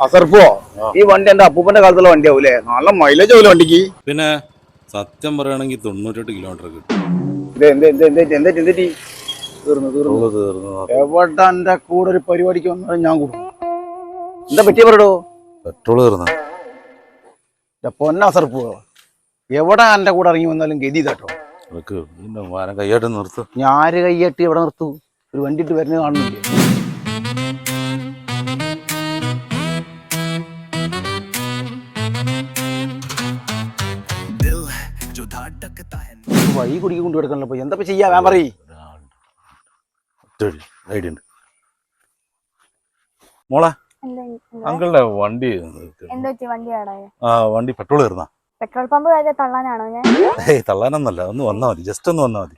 അസർപ്പോ ഈ വണ്ടി എന്റെ അപ്പൂപ്പന്റെ കാലത്തുള്ള വണ്ടിയാവൂലേ? നല്ല മൈലേജ് ആവൂലേ വണ്ടിക്ക്? പിന്നെ സത്യം പറയുകയാണെങ്കിൽ 98 കിലോമീറ്റർ കിട്ടും. എവിടെ എന്റെ കൂടെ ഒരു പരിപാടിക്ക് വന്നാൽ ഞാൻ കൂടും. എന്താ പറ്റിയ പറയടോ? പെട്രോൾ തീർന്ന പൊന്നസർപ്പോ, എവിടെ എന്റെ കൂടെ ഇറങ്ങി വന്നാലും ഗതി കേട്ടോ. കൈയായിട്ട് നിർത്തും. ഞാര് കൈയ്യട്ടി എവിടെ നിർത്തൂ? ഒരു വണ്ടി ഇട്ട് വരുന്നത് കാണുന്നില്ലേ? വഴി കുടിക്ക് കൊണ്ടു കിടക്കണല്ലോ. എന്താ ചെയ്യാ? ഞാൻ പറയ്. മോളെ, അങ്കിളുടെ വണ്ടി വണ്ടി പെട്രോൾ തീർന്ന. പെട്രോൾ പമ്പ് തള്ളാനാണോ? ഞാൻ തള്ളാനൊന്നല്ല, ഒന്ന് വന്നാ മതി, ജസ്റ്റ് ഒന്ന് വന്നാ മതി.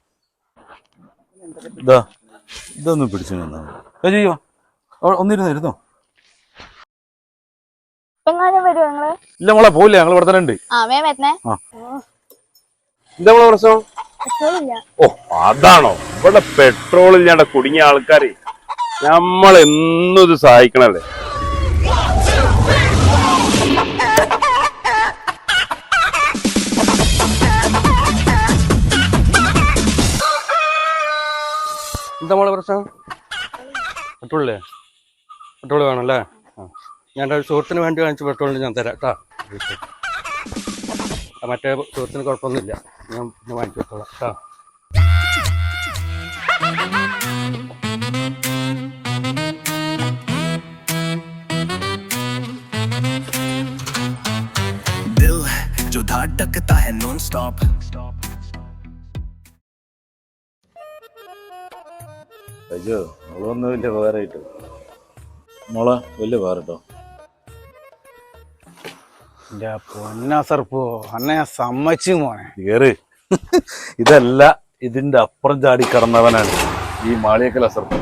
ഇതൊന്ന് പിടിച്ചു നിന്നാ മതി. ചെയ്യോ, ഒന്നിരുന്നോ? ഇല്ല മോളെ, പോയില്ല, ഞങ്ങൾ ഇവിടെ തന്നെ ഉണ്ട്. എന്താ പ്രശ്നം? ഓ, അതാണോ? ഇവിടെ പെട്രോൾ ഇല്ലാണ്ട് കുടുങ്ങിയ ആൾക്കാര് നമ്മളെന്നും ഇത് സഹായിക്കണല്ലേ. എന്താ മോളെ പ്രശ്നം? പെട്രോളില്ലേ? പെട്രോൾ വേണമല്ലേ? ഞാൻ സുഹൃത്തിന് വേണ്ടി വാങ്ങിച്ച പെട്രോളിന് ഞാൻ തരാം കേട്ടോ. മറ്റേ സുഹൃത്തിന് കുഴപ്പമൊന്നുമില്ല, ഞാൻ പിന്നെ വാങ്ങിച്ചു കൊടുത്തോളാം കേട്ടോ. അയ്യോ, അവളൊന്നും വലിയ ഉപകാരമായിട്ട്. മോളെ വലിയ ഉപകാരം കേട്ടോ. എന്റെ പൊന്നസർപ്പോ, അന്നെ ഞാൻ സമ്മതിച്ചു മോനെ. കേറ്. ഇതല്ല, ഇതിന്റെ അപ്പുറം ചാടി കടന്നവനാണ് ഈ മാളിയേക്കൽ അസർപ്പ്.